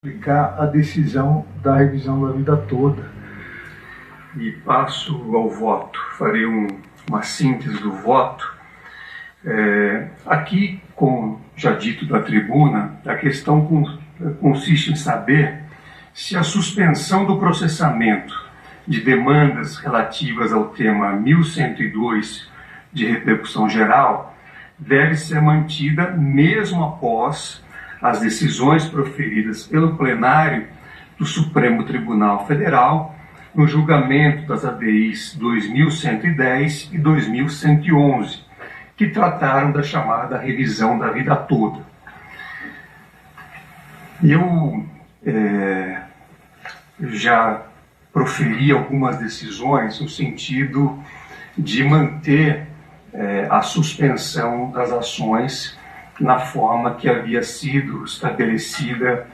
Aplicar a decisão da revisão da vida toda. E passo ao voto. Farei uma síntese do voto. Aqui, como já dito da tribuna, a questão consiste em saber se a suspensão do processamento de demandas relativas ao tema 1102 de repercussão geral deve ser mantida mesmo após as decisões proferidas pelo plenário do Supremo Tribunal Federal no julgamento das ADIs 2110 e 2111, que trataram da chamada revisão da vida toda. Eu já proferi algumas decisões no sentido de manter a suspensão das ações na forma que havia sido estabelecida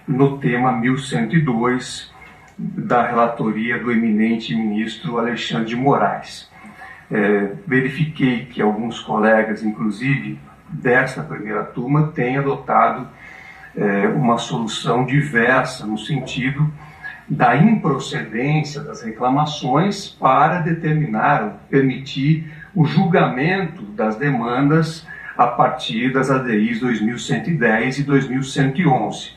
no tema 1102 da relatoria do eminente ministro Alexandre de Moraes. Verifiquei que alguns colegas, inclusive desta primeira turma, têm adotado uma solução diversa no sentido da improcedência das reclamações para determinar ou permitir o julgamento das demandas a partir das ADIs 2110 e 2111.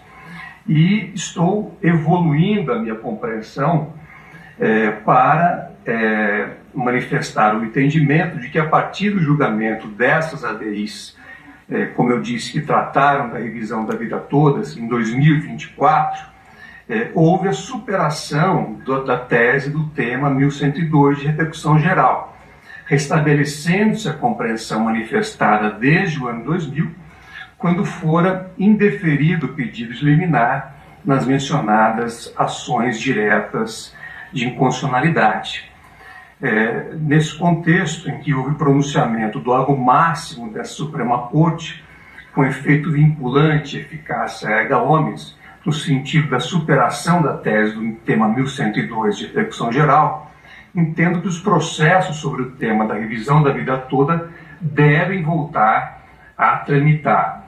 E estou evoluindo a minha compreensão para manifestar o entendimento de que a partir do julgamento dessas ADIs, como eu disse, que trataram da revisão da vida toda, em 2024, houve a superação da tese do tema 1102 de repercussão geral, restabelecendo-se a compreensão manifestada desde o ano 2000, quando fora indeferido o pedido de liminar nas mencionadas ações diretas de inconstitucionalidade. Nesse contexto em que houve pronunciamento do órgão máximo da Suprema Corte, com efeito vinculante e eficácia erga omnes, no sentido da superação da tese do tema 1102 de repercussão geral, entendo que os processos sobre o tema da revisão da vida toda devem voltar a tramitar.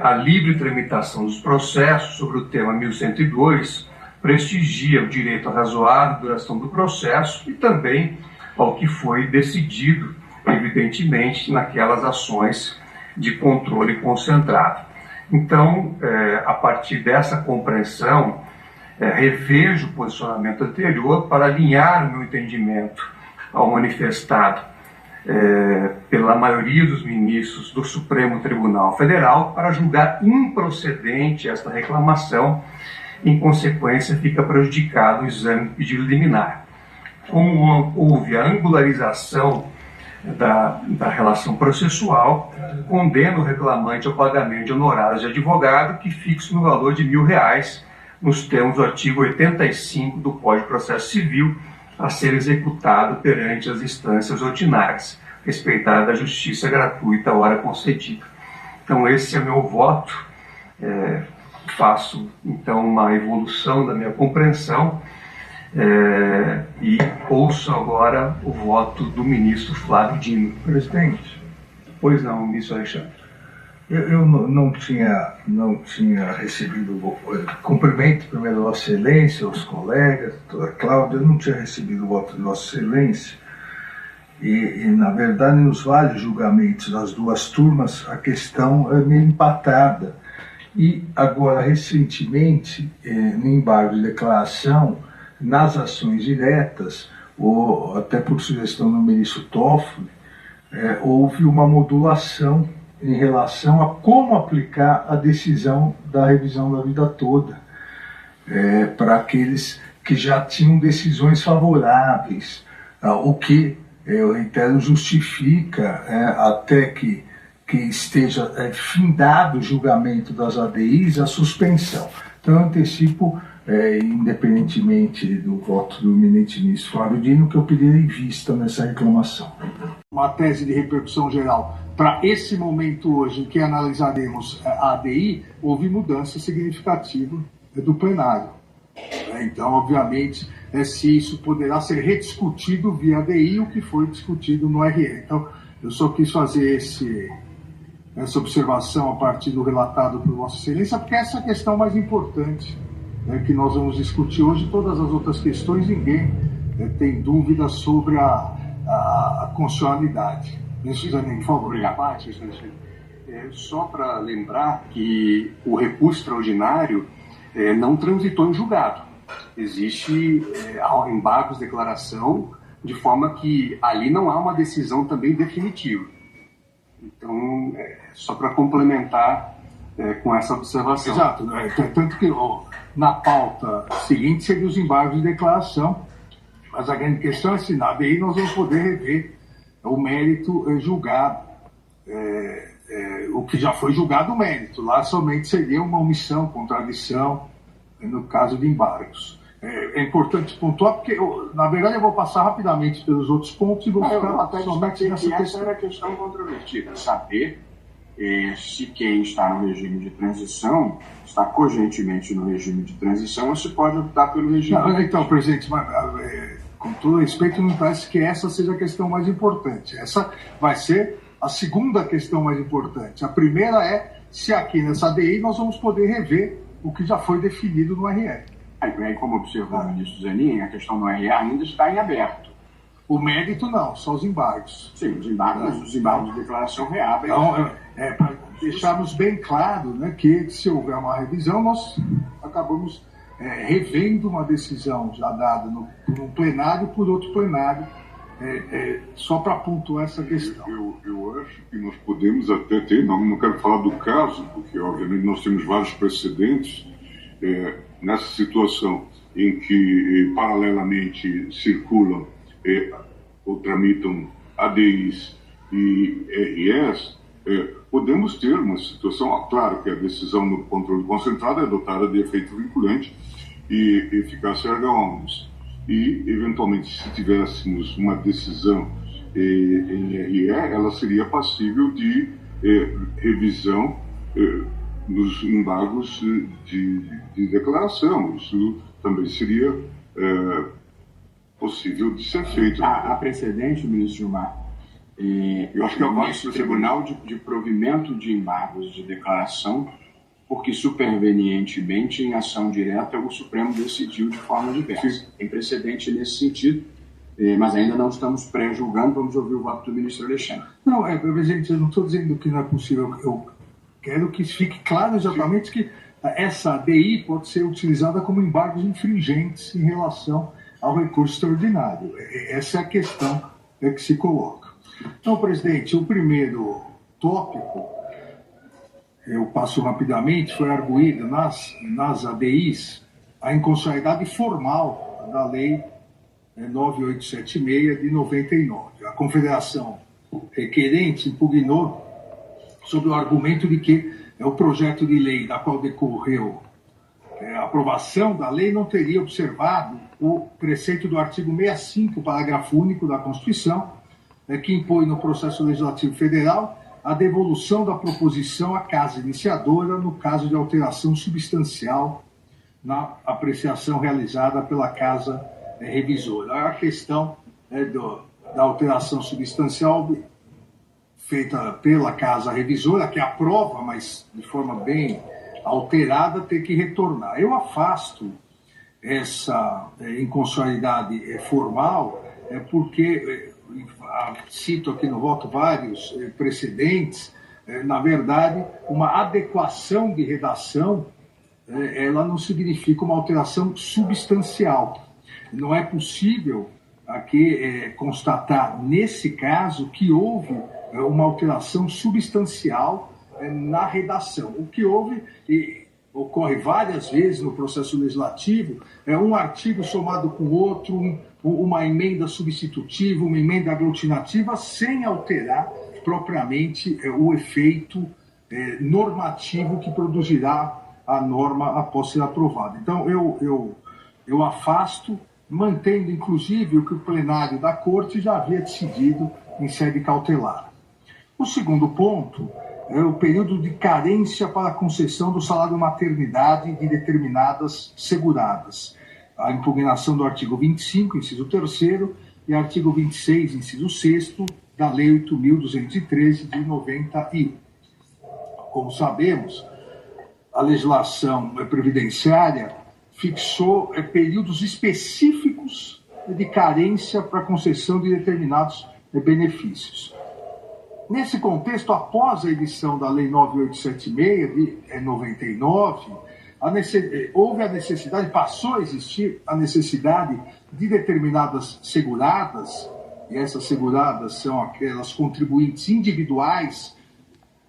A livre tramitação dos processos sobre o tema 1102 prestigia o direito à razoável duração do processo e também ao que foi decidido, evidentemente, naquelas ações de controle concentrado. Então, a partir dessa compreensão, revejo o posicionamento anterior para alinhar o meu entendimento ao manifestado pela maioria dos ministros do Supremo Tribunal Federal para julgar improcedente esta reclamação. Em consequência, fica prejudicado o exame do pedido liminar. Como houve a angularização da relação processual, condena o reclamante ao pagamento de honorários de advogado que fixo no valor de R$1.000, nos termos do artigo 85 do Código de Processo Civil, a ser executado perante as instâncias ordinárias, respeitada a justiça gratuita à hora concedida. Então esse é meu voto. Faço então uma evolução da minha compreensão e ouço agora o voto do ministro Flávio Dino. Presidente. Pois não, ministro Alexandre. Eu não tinha recebido, cumprimento primeiro Vossa Excelência, os colegas, doutora Cláudia, eu não tinha recebido o voto de Vossa Excelência e na verdade, nos vários julgamentos das duas turmas, a questão é meio empatada. E agora, recentemente, no embargo de declaração, nas ações diretas, ou até por sugestão do ministro Toffoli, houve uma modulação em relação a como aplicar a decisão da revisão da vida toda para aqueles que já tinham decisões favoráveis, o que, eu reitero, justifica até que esteja findado o julgamento das ADIs, a suspensão. Então eu antecipo, independentemente do voto do eminente ministro Flávio Dino, que eu pedirei vista nessa reclamação. Uma tese de repercussão geral. Para esse momento hoje, em que analisaremos a ADI, houve mudança significativa do plenário. Então, obviamente, se isso poderá ser rediscutido via ADI, o que foi discutido no RE. Então, eu só quis fazer essa observação a partir do relatado por Vossa Excelência, porque essa é a questão mais importante que nós vamos discutir hoje. Todas as outras questões, ninguém tem dúvida sobre a constitucionalidade. Ministro Zanin, por favor. Obrigado. Só para lembrar que o recurso extraordinário não transitou em julgado. Existe embargos de declaração, de forma que ali não há uma decisão também definitiva. Então, só para complementar com essa observação. Exato. Tanto que na pauta seguinte seria os embargos de declaração, mas a grande questão é se na ADI nós vamos poder rever o mérito julgado, o que já foi julgado o mérito. Lá somente seria uma omissão, contradição, no caso de embargos. É importante pontuar, porque, na verdade, eu vou passar rapidamente pelos outros pontos e vou ficar somente nessa questão. Essa era a questão controvertida, saber se quem está no regime de transição está cogentemente no regime de transição ou se pode optar pelo regime. Então, presidente, com todo respeito, não parece que essa seja a questão mais importante. Essa vai ser a segunda questão mais importante. A primeira é se aqui nessa ADI nós vamos poder rever o que já foi definido no RE. Aí, como observou o ministro Zanin, a questão do RE ainda está em aberto. O mérito não, só os embargos. Sim, os embargos de declaração reabrem. Então, para deixarmos bem claro, né, que se houver uma revisão, nós acabamos revendo uma decisão já dada por um plenário por outro plenário, só para pontuar essa questão. Eu acho que nós podemos até ter, não quero falar do caso, porque obviamente nós temos vários precedentes nessa situação em que paralelamente circulam ou tramitam ADIs e REs, podemos ter uma situação, claro que a decisão no controle concentrado é dotada de efeito vinculante e eficácia erga omnes. E, eventualmente, se tivéssemos uma decisão em RE, ela seria passível de revisão nos embargos de declaração. Isso também seria possível de ser feito. Há precedente, ministro Gilmar, eu acho que o Tribunal de Provimento de Embargos de Declaração, porque supervenientemente, em ação direta, o Supremo decidiu de forma diversa. Tem precedente nesse sentido, mas ainda não estamos pré-julgando. Vamos ouvir o voto do ministro Alexandre. Não, presidente, eu não estou dizendo que não é possível. Eu quero que fique claro exatamente que essa ADI pode ser utilizada como embargos infringentes em relação ao recurso extraordinário. Essa é a questão que se coloca. Então, presidente, o primeiro tópico, eu passo rapidamente, foi arguído nas ADIs a inconstitucionalidade formal da Lei 9876 de 99. A Confederação requerente impugnou sob o argumento de que o projeto de lei da qual decorreu a aprovação da lei não teria observado o preceito do artigo 65, parágrafo único da Constituição, que impõe no processo legislativo federal a devolução da proposição à casa iniciadora no caso de alteração substancial na apreciação realizada pela casa revisora. A questão da alteração substancial feita pela casa revisora, que aprova, mas de forma bem alterada, ter que retornar. Eu afasto essa inconstitucionalidade formal porque cito aqui no voto vários precedentes. Na verdade, uma adequação de redação ela não significa uma alteração substancial. Não é possível aqui constatar, nesse caso, que houve uma alteração substancial na redação. O que houve, e ocorre várias vezes no processo legislativo, um artigo somado com outro, uma emenda substitutiva, uma emenda aglutinativa, sem alterar propriamente o efeito normativo que produzirá a norma após ser aprovada. Então, eu afasto, mantendo inclusive o que o plenário da Corte já havia decidido em sede cautelar. O segundo ponto é o período de carência para a concessão do salário maternidade de determinadas seguradas. A impugnação do artigo 25, inciso 3º, e artigo 26, inciso 6º, da Lei 8.213, de 91. como sabemos, a legislação previdenciária fixou períodos específicos de carência para concessão de determinados benefícios. Nesse contexto, após a edição da Lei 9876 de 99, houve a necessidade, passou a existir a necessidade de determinadas seguradas, e essas seguradas são aquelas contribuintes individuais,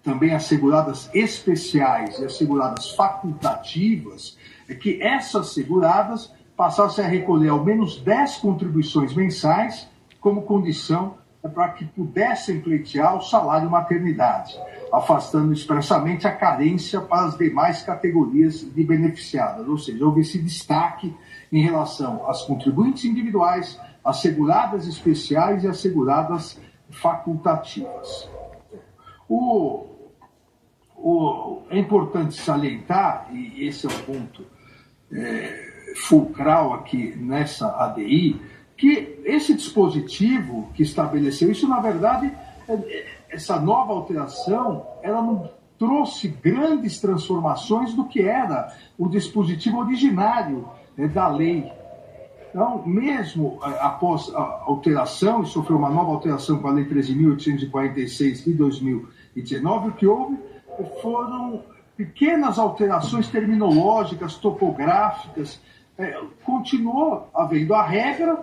também as seguradas especiais e as seguradas facultativas, que essas seguradas passassem a recolher ao menos 10 contribuições mensais como condição para que pudessem pleitear o salário maternidade, afastando expressamente a carência para as demais categorias de beneficiadas, ou seja, houve esse destaque em relação às contribuintes individuais, às seguradas especiais e às seguradas facultativas. É importante salientar, e esse é um ponto fulcral aqui nessa ADI, que esse dispositivo que estabeleceu isso, na verdade, essa nova alteração, ela não trouxe grandes transformações do que era o dispositivo originário da lei. Então, mesmo após a alteração, e sofreu uma nova alteração com a Lei 13.846 de 2019, o que houve foram pequenas alterações terminológicas, topográficas. Continuou havendo a regra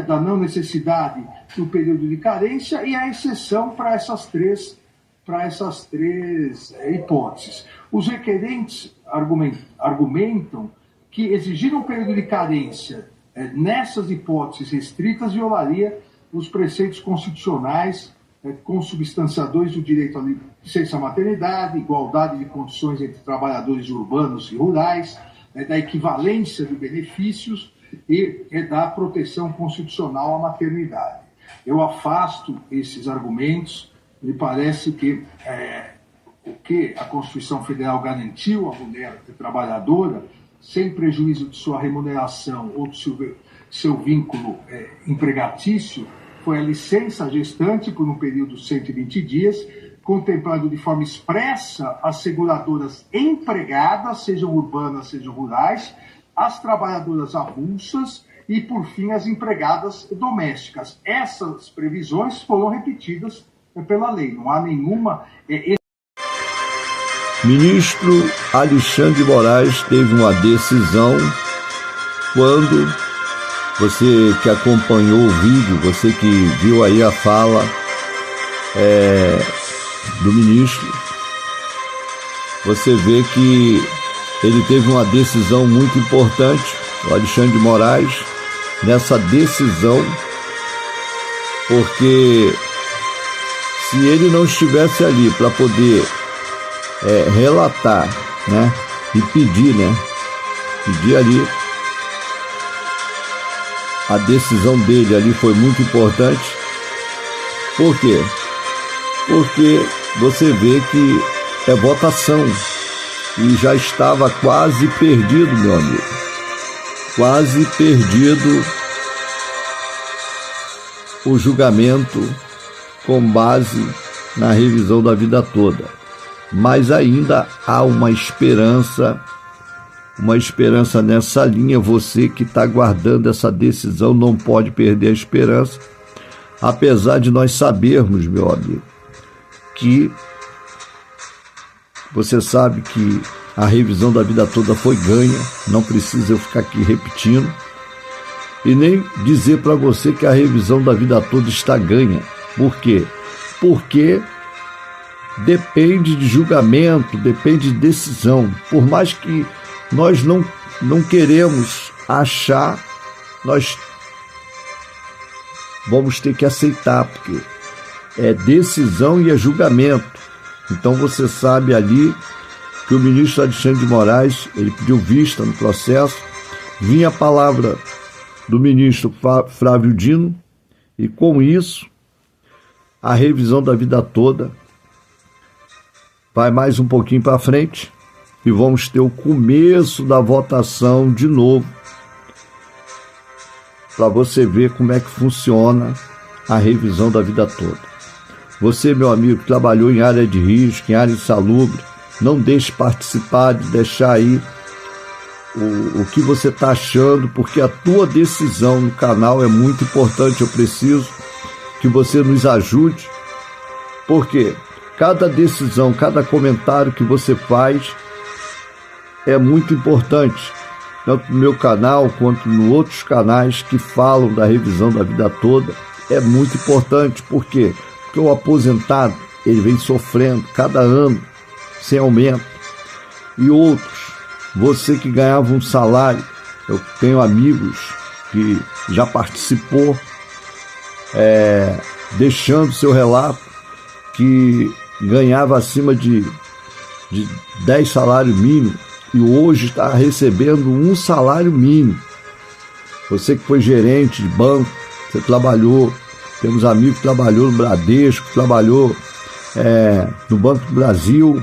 da não necessidade do período de carência e a exceção para essas três hipóteses. Os requerentes argumentam que exigir um período de carência nessas hipóteses restritas violaria os preceitos constitucionais consubstanciadores do direito à licença maternidade, igualdade de condições entre trabalhadores urbanos e rurais, da equivalência de benefícios e da proteção constitucional à maternidade. Eu afasto esses argumentos. Me parece que o que a Constituição Federal garantiu à mulher trabalhadora, sem prejuízo de sua remuneração ou de seu vínculo empregatício, foi a licença gestante por um período de 120 dias, contemplando de forma expressa as seguradoras empregadas, sejam urbanas, sejam rurais, as trabalhadoras avulsas e, por fim, as empregadas domésticas. Essas previsões foram repetidas pela lei, não há nenhuma... Ministro Alexandre de Moraes teve uma decisão quando você que acompanhou o vídeo, você que viu aí a fala do ministro, você vê que ele teve uma decisão muito importante, o Alexandre de Moraes, nessa decisão, porque se ele não estivesse ali para poder relatar, né, e pedir ali, a decisão dele ali foi muito importante. Por quê? Porque você vê que é votação e já estava quase perdido, meu amigo. Quase perdido o julgamento com base na revisão da vida toda. Mas ainda há uma esperança nessa linha. Você que está aguardando essa decisão não pode perder a esperança, apesar de nós sabermos, meu amigo, que você sabe que a revisão da vida toda foi ganha, não precisa eu ficar aqui repetindo, e nem dizer para você que a revisão da vida toda está ganha. Por quê? Porque depende de julgamento, depende de decisão. Por mais que nós não queremos achar, nós vamos ter que aceitar, porque é decisão e é julgamento. Então você sabe ali que o ministro Alexandre de Moraes, ele pediu vista no processo, vinha a palavra do ministro Flávio Dino, e com isso a revisão da vida toda vai mais um pouquinho para frente e vamos ter o começo da votação de novo, para você ver como é que funciona a revisão da vida toda. Você, meu amigo, que trabalhou em área de risco, em área insalubre, não deixe participar, de deixar aí o que você está achando, porque a tua decisão no canal é muito importante. Eu preciso que você nos ajude, porque cada decisão, cada comentário que você faz é muito importante, tanto no meu canal quanto nos outros canais que falam da revisão da vida toda. É muito importante. Por quê? Porque o aposentado, ele vem sofrendo cada ano sem aumento, e outros, você que ganhava um salário, eu tenho amigos que já participou, deixando seu relato, que ganhava acima de 10 salários mínimos e hoje está recebendo um salário mínimo. Você que foi gerente de banco, você trabalhou, temos amigos que trabalhou no Bradesco, trabalhou no Banco do Brasil,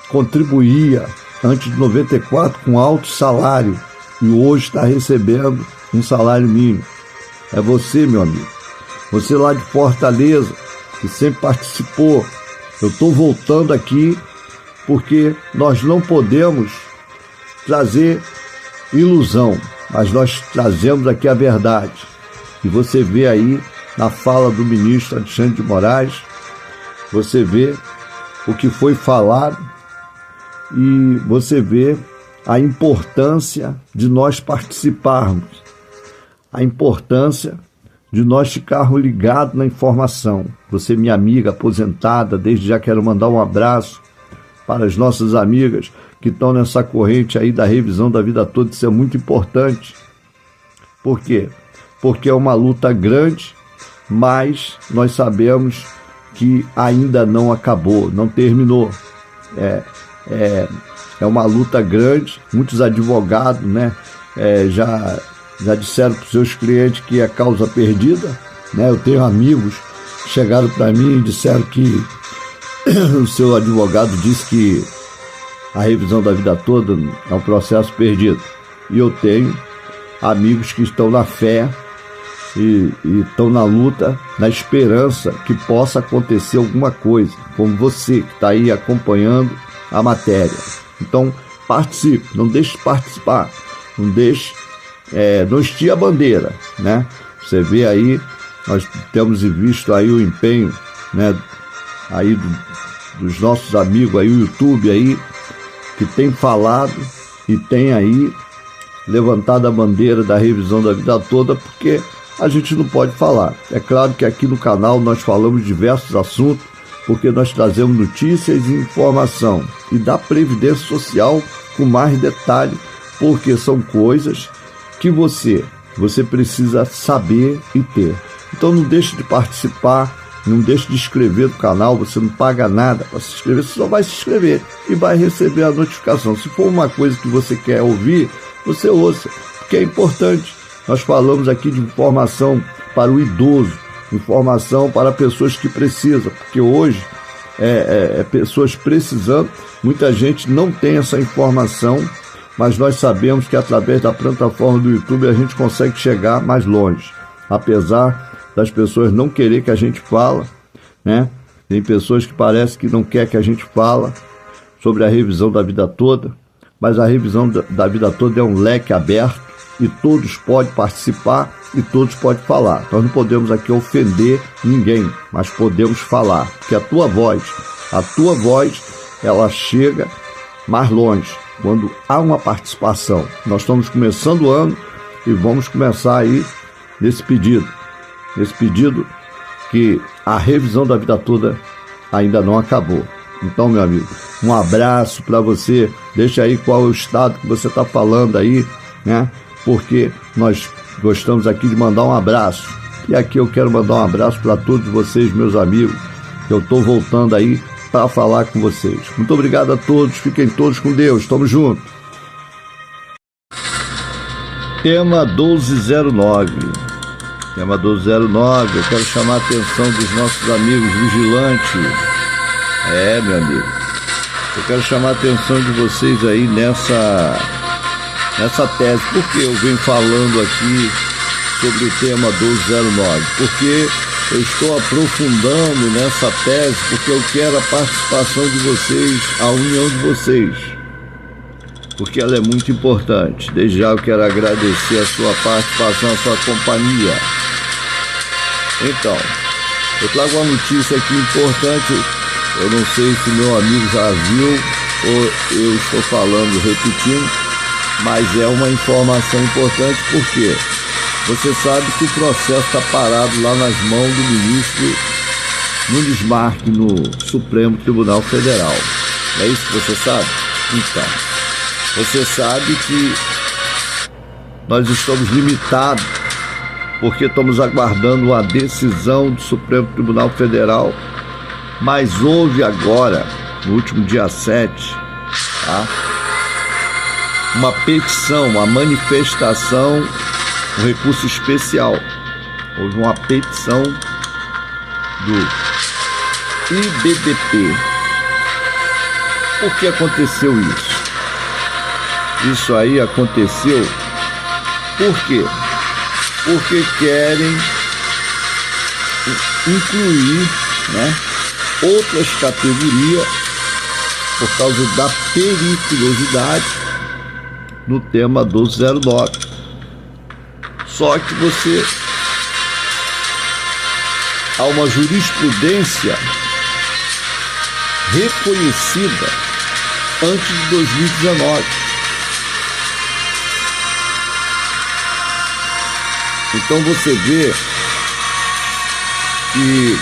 contribuía antes de 94 com alto salário e hoje está recebendo um salário mínimo. É você, meu amigo. Você lá de Fortaleza, que sempre participou. Eu estou voltando aqui porque nós não podemos trazer ilusão, mas nós trazemos aqui a verdade. E você vê aí na fala do ministro Alexandre de Moraes, você vê o que foi falado e você vê a importância de nós participarmos, a importância de nós ficarmos ligados na informação. Você, minha amiga aposentada, desde já quero mandar um abraço para as nossas amigas que estão nessa corrente aí da revisão da vida toda. Isso é muito importante. Por quê? Porque é uma luta grande, mas nós sabemos que ainda não acabou, não terminou. É uma luta grande. Muitos advogados, né, já disseram para os seus clientes que é causa perdida, né? Eu tenho amigos que chegaram para mim e disseram que o seu advogado disse que a revisão da vida toda é um processo perdido. E eu tenho amigos que estão na fé e estão na luta, na esperança que possa acontecer alguma coisa, como você que está aí acompanhando a matéria. Então participe, não deixe de participar, não deixe, não estie a bandeira, né? Você vê aí, nós temos visto aí o empenho, né, aí dos nossos amigos aí, o YouTube aí, que tem falado e tem aí levantado a bandeira da revisão da vida toda, porque a gente não pode falar. É claro que aqui no canal nós falamos de diversos assuntos, porque nós trazemos notícias e informação, e da Previdência Social com mais detalhe, porque são coisas que você precisa saber e ter. Então não deixe de participar, não deixe de inscrever no canal. Você não paga nada para se inscrever, você só vai se inscrever e vai receber a notificação. Se for uma coisa que você quer ouvir, você ouça, porque é importante. Nós falamos aqui de informação para o idoso, informação para pessoas que precisam, porque hoje pessoas precisando, muita gente não tem essa informação, mas nós sabemos que através da plataforma do YouTube a gente consegue chegar mais longe, apesar das pessoas não querer que a gente fala, né? Tem pessoas que parece que não quer que a gente fala sobre a revisão da vida toda, mas a revisão da vida toda é um leque aberto e todos podem participar e todos podem falar. Nós não podemos aqui ofender ninguém, mas podemos falar, porque a tua voz, ela chega mais longe quando há uma participação. Nós estamos começando o ano e vamos começar aí nesse pedido que a revisão da vida toda ainda não acabou. Então, meu amigo, um abraço para você. Deixa aí qual é o estado que você está falando aí, né? Porque nós gostamos aqui de mandar um abraço. E aqui eu quero mandar um abraço para todos vocês, meus amigos, que eu estou voltando aí para falar com vocês. Muito obrigado a todos, fiquem todos com Deus, estamos juntos. Tema 1209. Tema 1209, eu quero chamar a atenção dos nossos amigos vigilantes. Meu amigo, eu quero chamar a atenção de vocês aí nessa tese. Por que eu venho falando aqui sobre o tema 1209? Porque Eu estou aprofundando nessa tese porque eu quero a participação de vocês, a união de vocês, porque ela é muito importante. Desde já eu quero agradecer a sua participação, a sua companhia. Então, eu trago uma notícia aqui importante. Eu não sei se meu amigo já viu ou eu estou falando, repetindo, mas é uma informação importante porque você sabe que o processo está parado lá nas mãos do ministro Nunes Marques no Supremo Tribunal Federal. É isso que você sabe? Então, você sabe que nós estamos limitados porque estamos aguardando uma decisão do Supremo Tribunal Federal, mas houve agora, no último dia 7, tá? Uma petição, uma manifestação, um recurso especial. Houve uma petição do IBDP. Por que aconteceu isso? Isso aí aconteceu por quê? Porque querem incluir, né, outras categorias por causa da periculosidade no tema 1209. Só que há uma jurisprudência reconhecida antes de 2019. Então você vê que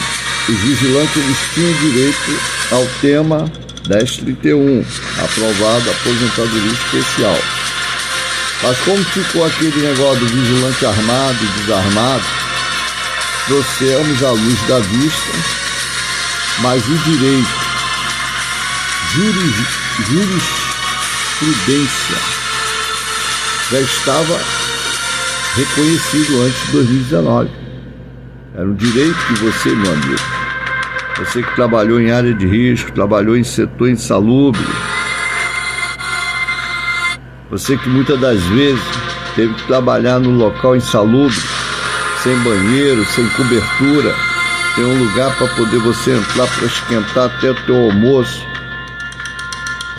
os vigilantes eles tinham direito ao tema 1031, aprovado a aposentadoria especial. Mas como ficou aquele negócio do vigilante armado e desarmado, trouxemos à luz da vista, mas o direito, jurisprudência, já estava reconhecido antes de 2019. Era um direito que você, meu amigo, você que trabalhou em área de risco, trabalhou em setor insalubre, você que muitas das vezes teve que trabalhar no local insalubre, sem banheiro, sem cobertura, sem um lugar para poder você entrar para esquentar até o teu almoço.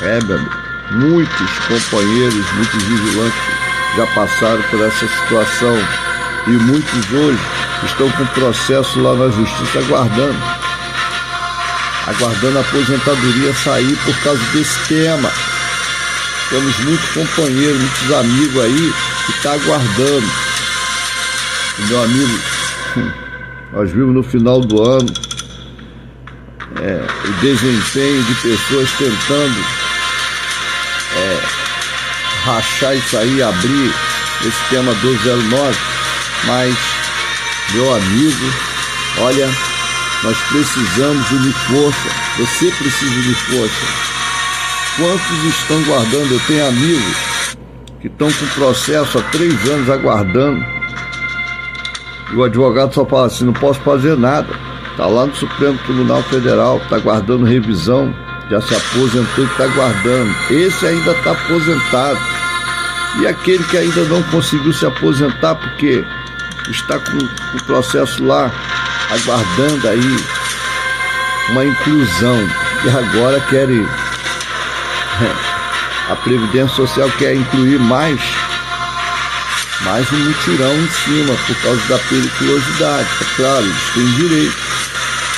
Meu amigo, muitos companheiros, muitos vigilantes já passaram por essa situação e muitos hoje estão com processo lá na justiça aguardando a aposentadoria sair por causa desse tema. Temos muitos companheiros, muitos amigos aí que estão aguardando. E, meu amigo, nós vimos no final do ano o desempenho de pessoas tentando rachar isso aí, abrir esse tema 1209, mas, meu amigo, olha, nós precisamos unir força, você precisa unir força. Quantos estão guardando? Eu tenho amigos que estão com processo há 3 anos aguardando, e o advogado só fala assim, não posso fazer nada, está lá no Supremo Tribunal Federal, está aguardando revisão, já se aposentou e está aguardando. Esse ainda está aposentado. E aquele que ainda não conseguiu se aposentar porque está com o processo lá, aguardando aí uma inclusão. E agora querem, a Previdência Social quer incluir mais um mutirão em cima por causa da periculosidade. É claro, eles têm direito,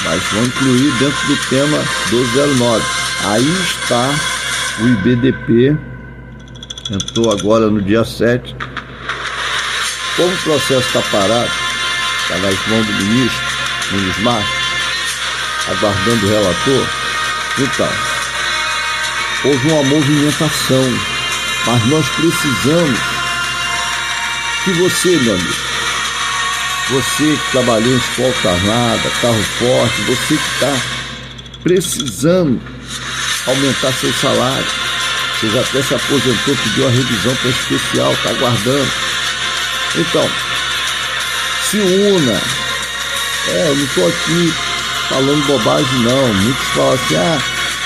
mas vão incluir dentro do tema 1209. Aí está o IBDP, entrou agora no dia 7. Como o processo está parado, está nas mãos do ministro Nunes Marques, aguardando o relator, então, houve uma movimentação, mas nós precisamos que você, meu amigo, você que trabalhou em escolta armada, carro forte, você que está precisando aumentar seu salário, você já até se aposentou, pediu a revisão para especial, está aguardando. Então, se una. Eu não estou aqui falando bobagem não. Muitos falam assim,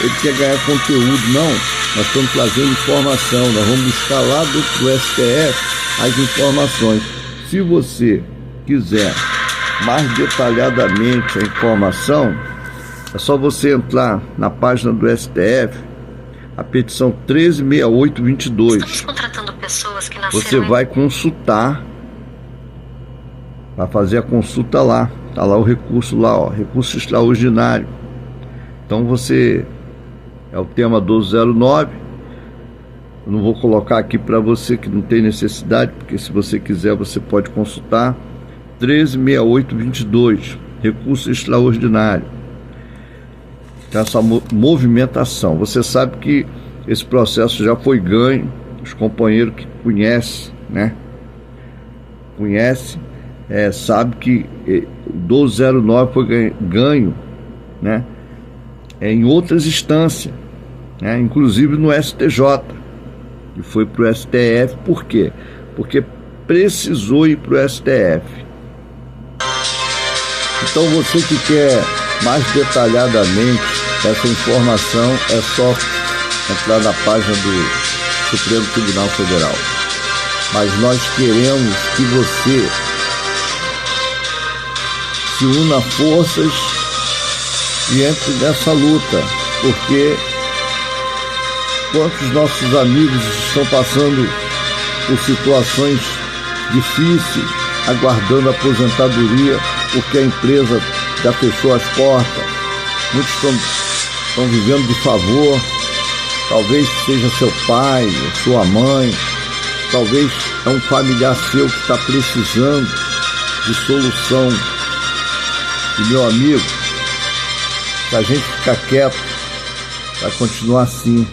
ele quer ganhar conteúdo. Não, nós estamos trazendo informação, nós vamos buscar lá do STF as informações. Se você quiser mais detalhadamente a informação, é só você entrar na página do STF, a petição 136822. Estamos contratando pessoas que nasceram. Você vai consultar, vai fazer a consulta lá. Tá lá o recurso lá, ó, recurso extraordinário. Então você, é o tema 1209. Eu não vou colocar aqui para você que não tem necessidade, porque se você quiser você pode consultar. 136822, recurso extraordinário. Essa movimentação. Você sabe que esse processo já foi ganho. Os companheiros que conhecem, né? Sabe que o 1209 foi ganho, né? Em outras instâncias, né? Inclusive no STJ, e foi para o STF. Por quê? Porque precisou ir para o STF. Então você que quer mais detalhadamente essa informação, é só entrar na página do Supremo Tribunal Federal. Mas nós queremos que você se una forças e entre nessa luta, porque quantos nossos amigos estão passando por situações difíceis, aguardando a aposentadoria, porque a empresa já fechou as portas. Muitos estão vivendo de favor, talvez seja seu pai, sua mãe, talvez é um familiar seu que está precisando de solução. E meu amigo, se a gente ficar quieto, vai continuar assim,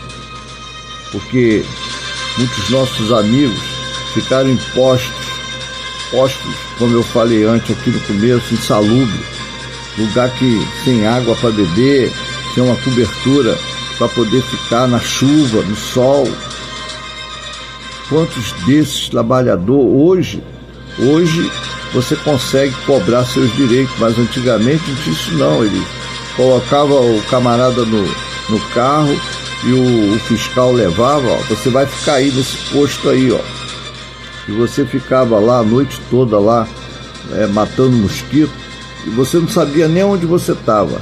porque muitos nossos amigos ficaram postos, como eu falei antes aqui no começo, insalubre, lugar que sem água para beber, sem uma cobertura para poder ficar na chuva, no sol. Quantos desses trabalhadores hoje você consegue cobrar seus direitos, mas antigamente isso não, ele colocava o camarada no carro e o fiscal levava, ó, você vai ficar aí nesse posto aí, ó. E você ficava lá a noite toda lá, matando mosquito, e você não sabia nem onde você estava,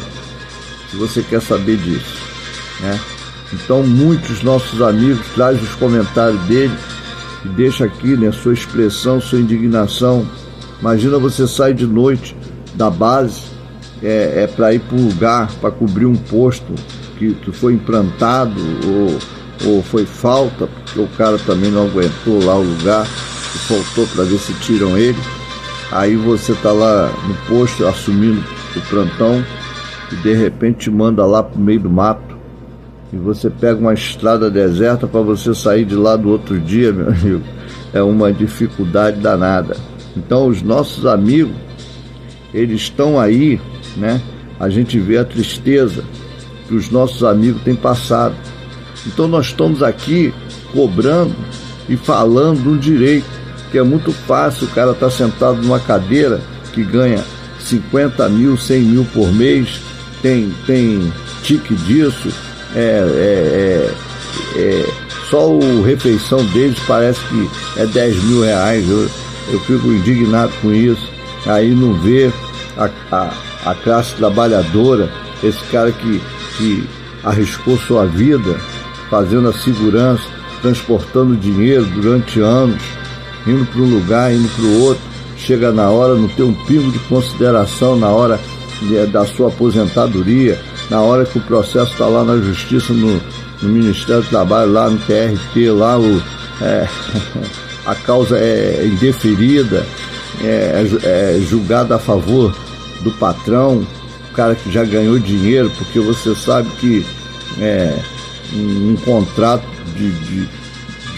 se você quer saber disso, né? Então muitos nossos amigos trazem os comentários dele e deixa aqui, né, sua expressão, sua indignação. Imagina você sair de noite da base, para ir para um lugar, para cobrir um posto que foi implantado ou foi falta, porque o cara também não aguentou lá o lugar, e faltou para ver se tiram ele. Aí você tá lá no posto assumindo o plantão e de repente te manda lá pro meio do mato e você pega uma estrada deserta para você sair de lá do outro dia, meu amigo. É uma dificuldade danada. Então os nossos amigos, eles estão aí, né? A gente vê a tristeza que os nossos amigos têm passado. Então nós estamos aqui cobrando e falando de um direito, que é muito fácil. O cara tá sentado numa cadeira que ganha 50 mil, 100 mil por mês, tem tique disso, só o refeição deles parece que é 10 mil reais. Eu fico indignado com isso. Aí não vê a classe trabalhadora, esse cara que arriscou sua vida fazendo a segurança, transportando dinheiro durante anos, indo para um lugar, indo para o outro, chega na hora, não tem um pingo de consideração na hora da sua aposentadoria, na hora que o processo está lá na justiça, no Ministério do Trabalho, lá no TRT, lá a causa é indeferida, é julgada a favor do patrão, o cara que já ganhou dinheiro, porque você sabe que um contrato de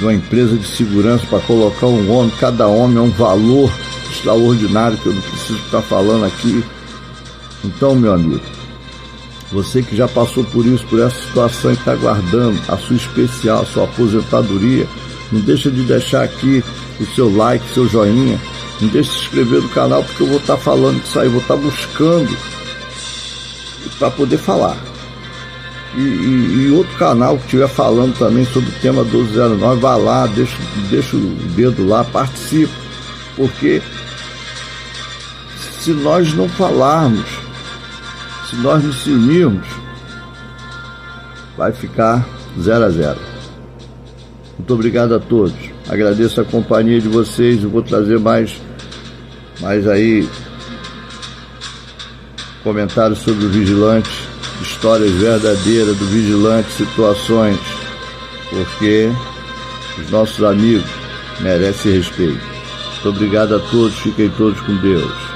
uma empresa de segurança para colocar um homem, cada homem é um valor extraordinário que eu não preciso estar falando aqui. Então, meu amigo, você que já passou por isso, por essa situação e está aguardando a sua especial, a sua aposentadoria, não deixa de deixar aqui o seu like, seu joinha, não deixa de se inscrever no canal, porque eu vou estar falando disso aí, vou estar buscando para poder falar. E outro canal que estiver falando também sobre o tema 1209, vai lá, deixa o dedo lá, participa, porque se nós não falarmos, se nós não se unirmos, vai ficar 0-0. Muito obrigado a todos. Agradeço a companhia de vocês. Eu vou trazer mais aí comentários sobre o vigilante, histórias verdadeiras do vigilante, situações, porque os nossos amigos merecem respeito. Muito obrigado a todos. Fiquem todos com Deus.